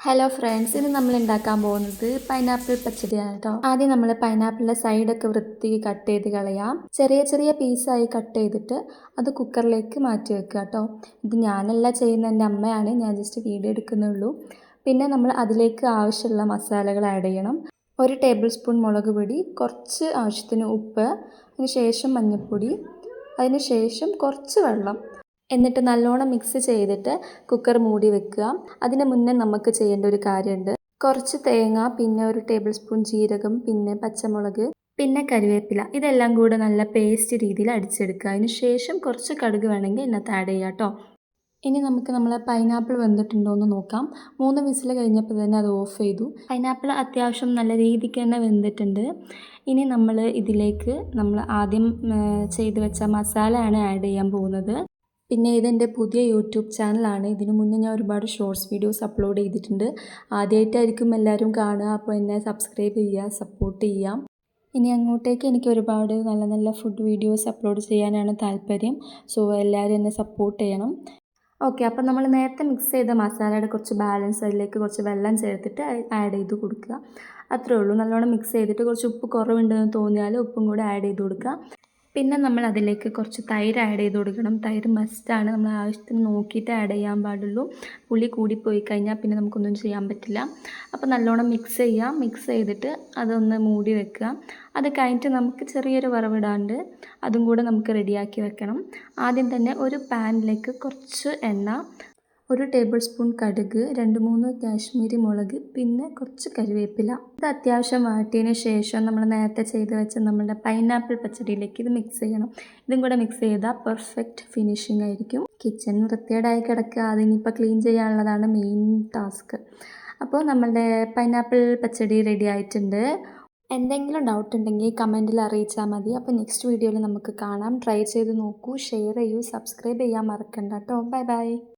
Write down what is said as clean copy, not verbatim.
Hello friends, ഇന്ന് നമ്മൾ ഉണ്ടാക്കാൻ പോകുന്നത് പൈനാപ്പിൾ പച്ചടിയാണ് കേട്ടോ. ആദ്യം നമ്മൾ പൈനാപ്പിളിൻ്റെ സൈഡൊക്കെ വൃത്തി കട്ട് ചെയ്ത് കളയാം. ചെറിയ ചെറിയ പീസായി കട്ട് ചെയ്തിട്ട് അത് കുക്കറിലേക്ക് മാറ്റി വെക്കുക കേട്ടോ. ഇത് ഞാനല്ല ചെയ്യുന്ന, എൻ്റെ അമ്മയാണ്, ഞാൻ ജസ്റ്റ് വീഡിയോ എടുക്കുന്നുള്ളൂ. പിന്നെ നമ്മൾ അതിലേക്ക് ആവശ്യമുള്ള മസാലകൾ ആഡ് ചെയ്യണം. 1 ടേബിൾ സ്പൂൺ മുളക് പൊടി, കുറച്ച് ആവശ്യത്തിന് ഉപ്പ്, അതിന് ശേഷം മഞ്ഞൾപ്പൊടി, അതിന് ശേഷം കുറച്ച് വെള്ളം. എന്നിട്ട് നല്ലോണം മിക്സ് ചെയ്തിട്ട് കുക്കർ മൂടി വെക്കുക. അതിന് മുന്നേ നമുക്ക് ചെയ്യേണ്ട ഒരു കാര്യമുണ്ട്. കുറച്ച് തേങ്ങ, പിന്നെ 1 ടേബിൾ സ്പൂൺ ജീരകം, പിന്നെ പച്ചമുളക്, പിന്നെ കരിവേപ്പില, ഇതെല്ലാം കൂടെ നല്ല പേസ്റ്റ് രീതിയിൽ അടിച്ചെടുക്കുക. അതിന് ശേഷം കുറച്ച് കടുക് വേണമെങ്കിൽ ഇതിനകത്ത് ആഡ് ചെയ്യാം കേട്ടോ. ഇനി നമുക്ക് നമ്മളെ പൈനാപ്പിൾ വെന്തിട്ടുണ്ടോ എന്ന് നോക്കാം. 3 വിസിൽ കഴിഞ്ഞപ്പോൾ തന്നെ അത് ഓഫ് ചെയ്തു. പൈനാപ്പിൾ അത്യാവശ്യം നല്ല രീതിക്ക് തന്നെ വെന്തിട്ടുണ്ട്. ഇനി നമ്മൾ ഇതിലേക്ക് നമ്മൾ ആദ്യം ചെയ്ത് വെച്ച മസാലയാണ് ആഡ് ചെയ്യാൻ പോകുന്നത്. പിന്നെ ഇതെൻ്റെ പുതിയ യൂട്യൂബ് ചാനലാണ്. ഇതിനു മുന്നേ ഞാൻ ഒരുപാട് ഷോർട്സ് വീഡിയോസ് അപ്ലോഡ് ചെയ്തിട്ടുണ്ട്. ആദ്യമായിട്ടായിരിക്കും എല്ലാവരും കാണുക, അപ്പോൾ എന്നെ സബ്സ്ക്രൈബ് ചെയ്യുക, സപ്പോർട്ട് ചെയ്യാം. ഇനി അങ്ങോട്ടേക്ക് എനിക്ക് ഒരുപാട് നല്ല നല്ല ഫുഡ് വീഡിയോസ് അപ്ലോഡ് ചെയ്യാനാണ് താല്പര്യം. സോ എല്ലാവരും എന്നെ സപ്പോർട്ട് ചെയ്യണം. ഓക്കെ, അപ്പോൾ നമ്മൾ നേരത്തെ മിക്സ് ചെയ്ത മസാലയുടെ കുറച്ച് ബാലൻസ് അതിലേക്ക് കുറച്ച് വെള്ളം ചേർത്തിട്ട് ആഡ് ചെയ്ത് കൊടുക്കുക. അത്രേ ഉള്ളൂ. നല്ലോണം മിക്സ് ചെയ്തിട്ട് കുറച്ച് ഉപ്പ് കുറവുണ്ടെന്ന് തോന്നിയാൽ ഉപ്പും കൂടെ ആഡ് ചെയ്ത് കൊടുക്കുക. പിന്നെ നമ്മൾ അതിലേക്ക് കുറച്ച് തൈര് ആഡ് ചെയ്ത് കൊടുക്കണം. തൈര് മസ്റ്റാണ്, നമ്മൾ ആവശ്യത്തിന് നോക്കിയിട്ട് ആഡ് ചെയ്യാൻ പാടുള്ളൂ. പുളി കൂടിപ്പോയി കഴിഞ്ഞാൽ പിന്നെ നമുക്കൊന്നും ചെയ്യാൻ പറ്റില്ല. അപ്പോൾ നല്ലോണം മിക്സ് ചെയ്യാം. മിക്സ് ചെയ്തിട്ട് അതൊന്ന് മൂടി വെക്കുക. അത് കഴിഞ്ഞിട്ട് നമുക്ക് ചെറിയൊരു വറവിടാണ്ട് അതും കൂടെ നമുക്ക് റെഡിയാക്കി വെക്കണം. ആദ്യം തന്നെ ഒരു പാനിലേക്ക് കുറച്ച് എണ്ണ, 1 ടേബിൾ സ്പൂൺ കടുക്, 2-3 കാശ്മീരി മുളക്, പിന്നെ കുറച്ച് കരിവേപ്പില. ഇത് അത്യാവശ്യം വാട്ടിയതിന് ശേഷം നമ്മൾ നേരത്തെ ചെയ്ത് വെച്ച നമ്മളുടെ പൈനാപ്പിൾ പച്ചടിയിലേക്ക് ഇത് മിക്സ് ചെയ്യണം. ഇതും കൂടെ മിക്സ് ചെയ്താൽ പെർഫെക്റ്റ് ഫിനിഷിംഗ് ആയിരിക്കും. കിച്ചൺ വൃത്തികേടായി കിടക്കുക, അതിനിപ്പോൾ ക്ലീൻ ചെയ്യാനുള്ളതാണ് മെയിൻ ടാസ്ക്. അപ്പോൾ നമ്മളുടെ പൈനാപ്പിൾ പച്ചടി റെഡി ആയിട്ടുണ്ട്. എന്തെങ്കിലും ഡൗട്ട് ഉണ്ടെങ്കിൽ കമൻറ്റിൽ അറിയിച്ചാൽ മതി. അപ്പോൾ നെക്സ്റ്റ് വീഡിയോയിൽ നമുക്ക് കാണാം. ട്രൈ ചെയ്ത് നോക്കൂ, ഷെയർ ചെയ്യൂ, സബ്സ്ക്രൈബ് ചെയ്യാൻ മറക്കണ്ട കേട്ടോ. Bye bye.